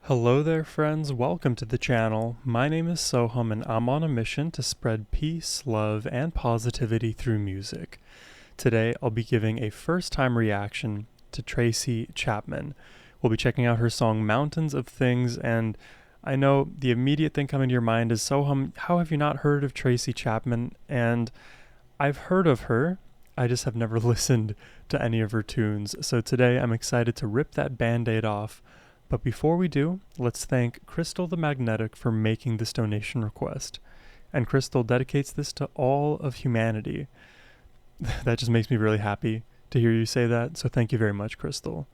Hello there friends, welcome to the channel. My name is Sohum and I'm on a mission to spread peace, love, and positivity through music. Today I'll be giving a first-time reaction to Tracy Chapman. We'll be checking out her song Mountains of Things, and I know the immediate thing coming to your mind is, Sohum, how have you not heard of Tracy Chapman? And I've heard of her, I just have never listened to any of her tunes. So today I'm excited to rip that band-aid off. But before we do, let's thank Crystal the Magnetic for making this donation request. And Crystal dedicates this to all of humanity. That just makes me really happy to hear you say that, so thank you very much, Crystal.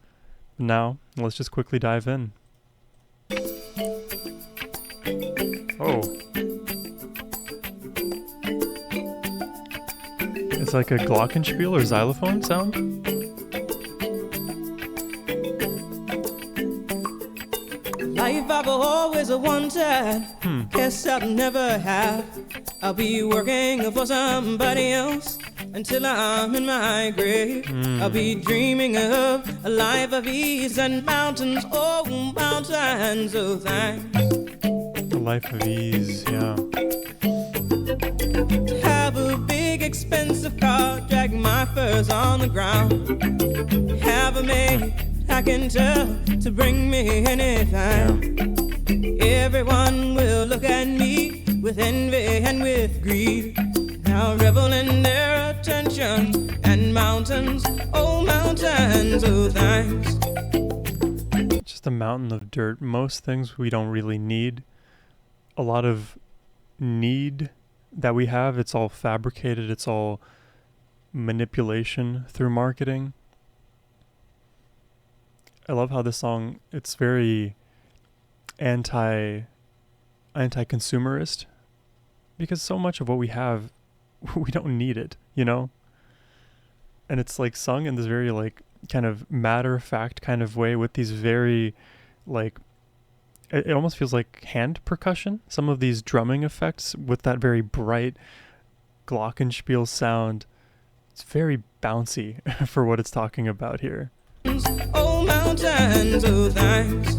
Now, let's just quickly dive in. Oh. It's like a glockenspiel or xylophone sound? Life I've always wanted, guess I'll never have. I'll be working for somebody else until I'm in my grave. I'll be dreaming of a life of ease and mountains, oh, mountains of thanks. A life of ease, yeah. To have a big expensive car, drag my furs on the ground. Have a maid I can tell to bring me anything. Everyone will look at me with envy and with greed. Now revel in their attention and mountains, oh mountains of thanks. Just a mountain of dirt. Most things we don't really need. A lot of need that we have, it's all fabricated, it's all manipulation through marketing. I love how this song, it's very anti-consumerist, because so much of what we have, we don't need it, you know? And it's like sung in this very like kind of matter-of-fact kind of way with these very like, it almost feels like hand percussion. Some of these drumming effects with that very bright glockenspiel sound. It's very bouncy for what it's talking about here. Oh, mountains of thanks.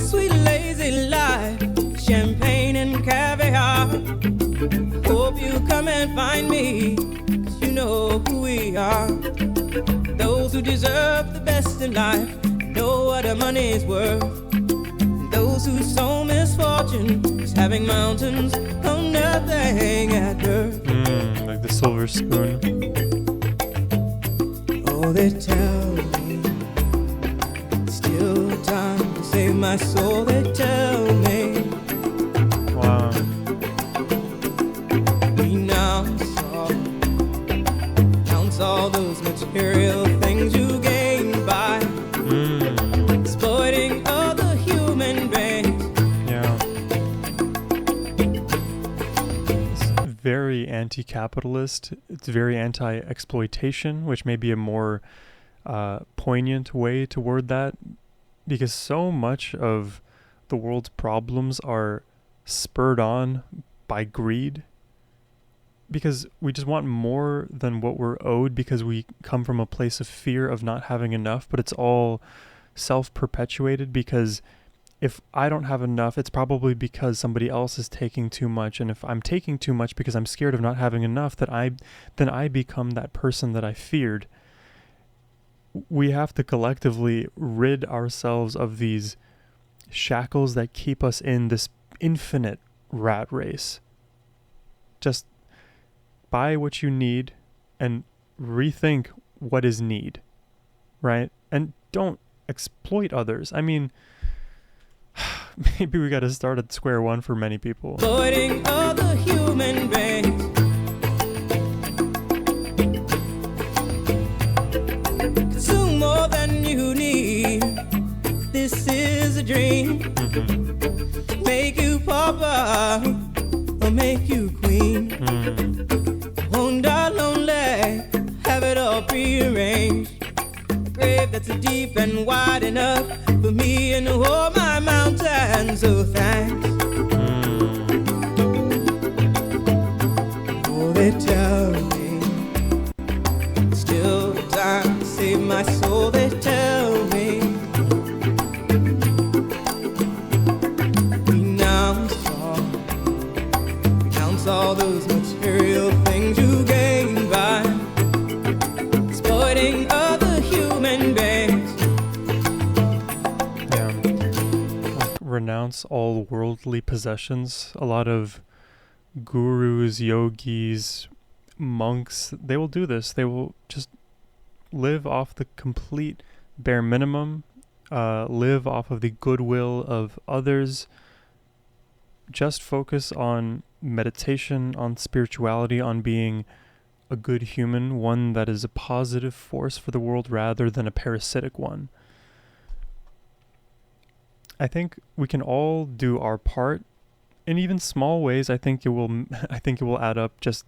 Sweet lazy life, champagne and caviar. Hope you come and find me, 'cause you know who we are. Those who deserve the best in life know what the money's worth. Those who sow misfortune is having mountains on nothing at birth. Like the silver spoon. Oh, they tell me still time to save my soul. They tell me. Wow. Renounce all those material things you gain by exploiting other human beings. Yeah. It's very anti-capitalist. It's very anti-exploitation, which may be a more poignant way to word that, because so much of the world's problems are spurred on by greed, because we just want more than what we're owed, because we come from a place of fear of not having enough. But it's all self-perpetuated, because if I don't have enough, it's probably because somebody else is taking too much. And if I'm taking too much because I'm scared of not having enough, then I become that person that I feared. We have to collectively rid ourselves of these shackles that keep us in this infinite rat race. Just buy what you need and rethink what is need, right? And don't exploit others. I mean, maybe we got to start at square one for many people. Exploiting other human beings. Consume more than you need. This is a dream. Make you pauper or make you queen. Won't die lonely, have it all prearranged. A grave that's deep and wide enough for me and all my mountains of thanks. Oh, they tell me still time to save my soul, they tell me. Renounce all those material things you gain by exploiting other human beings. Yeah. Like, renounce all worldly possessions. A lot of gurus, yogis, monks, they will do this. They will just live off the complete bare minimum, live off of the goodwill of others, just focus on meditation, on spirituality, on being a good human, one that is a positive force for the world rather than a parasitic one. I think we can all do our part in even small ways. I think it will add up just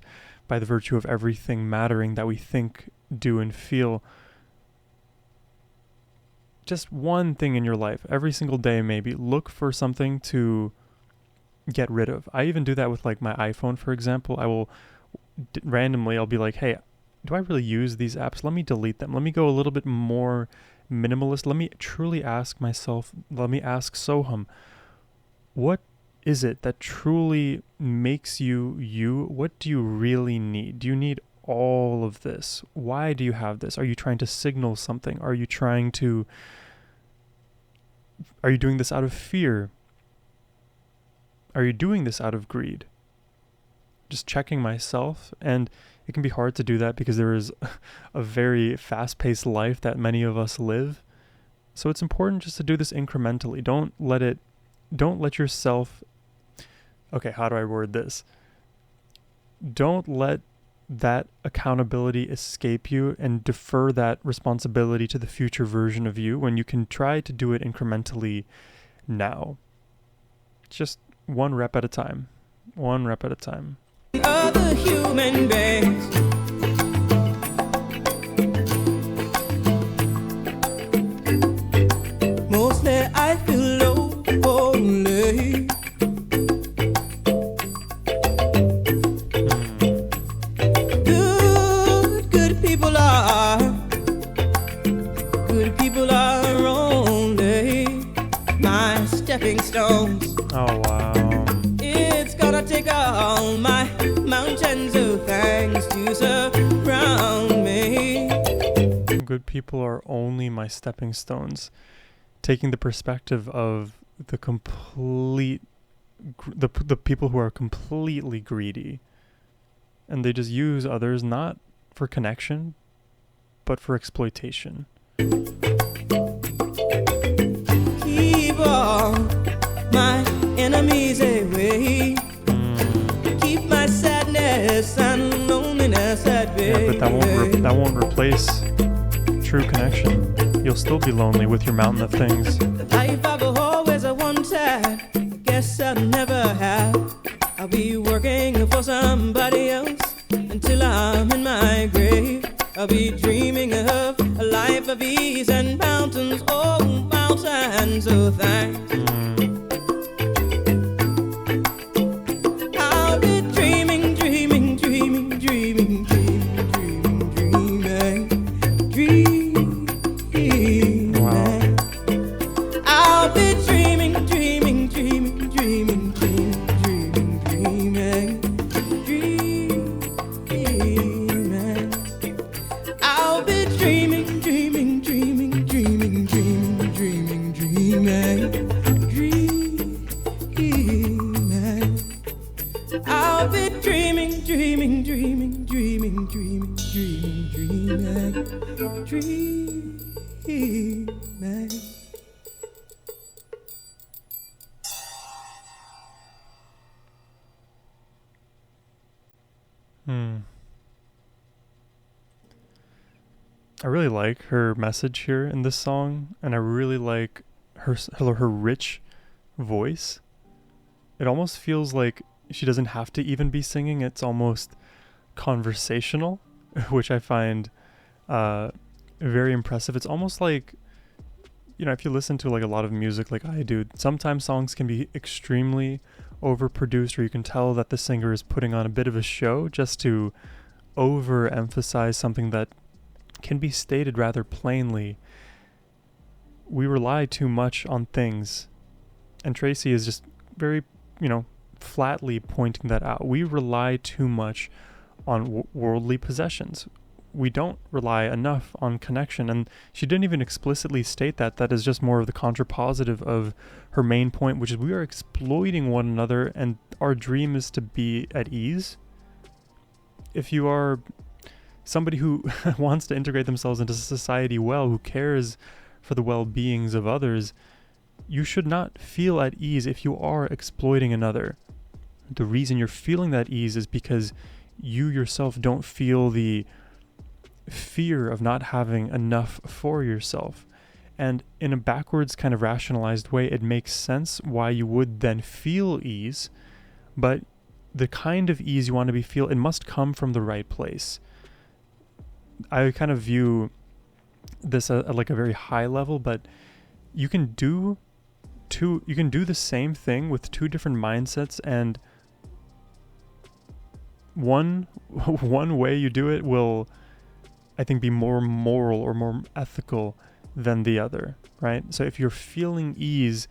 by the virtue of everything mattering that we think, do, and feel. Just one thing in your life, every single day maybe, look for something to get rid of. I even do that with like my iPhone, for example. I will randomly, I'll be like, hey, do I really use these apps? Let me delete them. Let me go a little bit more minimalist. Let me truly ask myself, let me ask Sohum, what is it that truly makes you you? What do you really need? Do you need all of this? Why do you have this? Are you trying to signal something? Are you doing this out of fear? Are you doing this out of greed? Just checking myself. And it can be hard to do that because there is a very fast-paced life that many of us live. So it's important just to do this incrementally. Don't let yourself, okay, how do I word this? Don't let that accountability escape you and defer that responsibility to the future version of you when you can try to do it incrementally now. Just one rep at a time. One rep at a time. Other human beings. Mostly I feel lonely. Good people are only my stepping stones. Oh, wow. It's gonna take all my mountains of thanks to surround me. Good people are only my stepping stones. Taking the perspective of the people who are completely greedy. And they just use others not for connection, but for exploitation. Keep all my enemies away. Keep my sadness and loneliness at bay. Yeah, but that won't replace true connection. You'll still be lonely with your mountain of things. The life I've always wanted, I guess I'll never have. I'll be working for somebody else until I'm in my grave. I'll be dreaming of a life of ease and mountains, oh, mountains of thanks. I'll be dreaming, dreaming, dreaming, dreaming, dreaming, dreaming, dreaming, dreaming. Wow. I'll be dreaming, dreaming, dreaming, dreaming, dreaming, dreaming, dreaming, dreaming. I'll be dreaming, dreaming, dreaming, dreaming, dreaming, dreaming, dreaming, dreaming. I'll be dreaming, dreaming, dreaming, dreaming, dreaming, dreaming, dreaming, dreaming. I really like her message here in this song, and I really like her rich voice. It almost feels like she doesn't have to even be singing. It's almost conversational, which I find very impressive. It's almost like, if you listen to like a lot of music like I do, sometimes songs can be extremely overproduced, or you can tell that the singer is putting on a bit of a show just to overemphasize something that can be stated rather plainly. We rely too much on things, and Tracy is just very, flatly pointing that out. We rely too much on worldly possessions. We don't rely enough on connection, and she didn't even explicitly state that. That is just more of the contrapositive of her main point, which is we are exploiting one another, and our dream is to be at ease. If you are somebody who wants to integrate themselves into society well, who cares for the well-beings of others, you should not feel at ease if you are exploiting another. The reason you're feeling that ease is because you yourself don't feel the fear of not having enough for yourself. And in a backwards kind of rationalized way, it makes sense why you would then feel ease, but the kind of ease you want to feel, it must come from the right place. I kind of view this at like a very high level, but you can do the same thing with two different mindsets, and one way you do it will, I think, be more moral or more ethical than the other, right? So if you're feeling ease,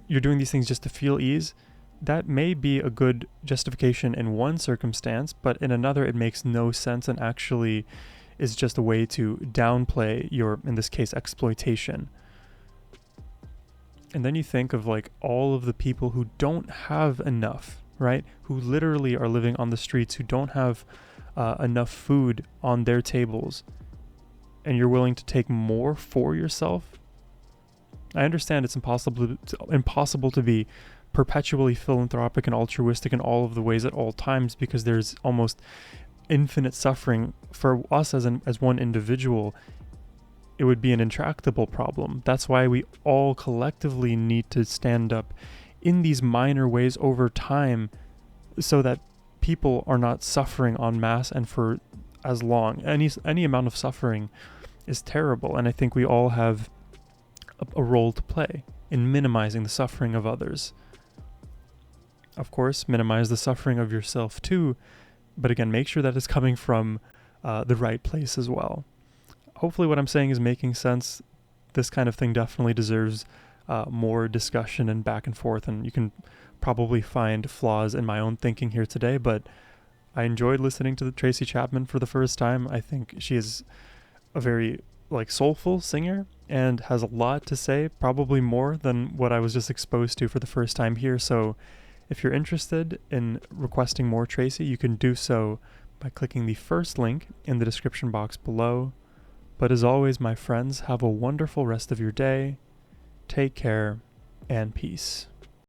you're doing these things just to feel ease, that may be a good justification in one circumstance, but in another it makes no sense and actually is just a way to downplay your, in this case, exploitation. And then you think of like all of the people who don't have enough, right? Who literally are living on the streets, who don't have enough food on their tables, and you're willing to take more for yourself. I understand it's impossible to be perpetually philanthropic and altruistic in all of the ways at all times, because there's almost infinite suffering for us as one individual. It would be an intractable problem. That's why we all collectively need to stand up in these minor ways over time, so that people are not suffering en masse and for as long. Any amount of suffering is terrible, and I think we all have a role to play in minimizing the suffering of others. Of course, minimize the suffering of yourself too, but again, make sure that it's coming from the right place as well. Hopefully what I'm saying is making sense. This kind of thing definitely deserves more discussion and back and forth, and you can probably find flaws in my own thinking here today, but I enjoyed listening to Tracy Chapman for the first time. I think she is a very soulful singer and has a lot to say, probably more than what I was just exposed to for the first time here. So if you're interested in requesting more Tracy, you can do so by clicking the first link in the description box below. But as always, my friends, have a wonderful rest of your day. Take care and peace.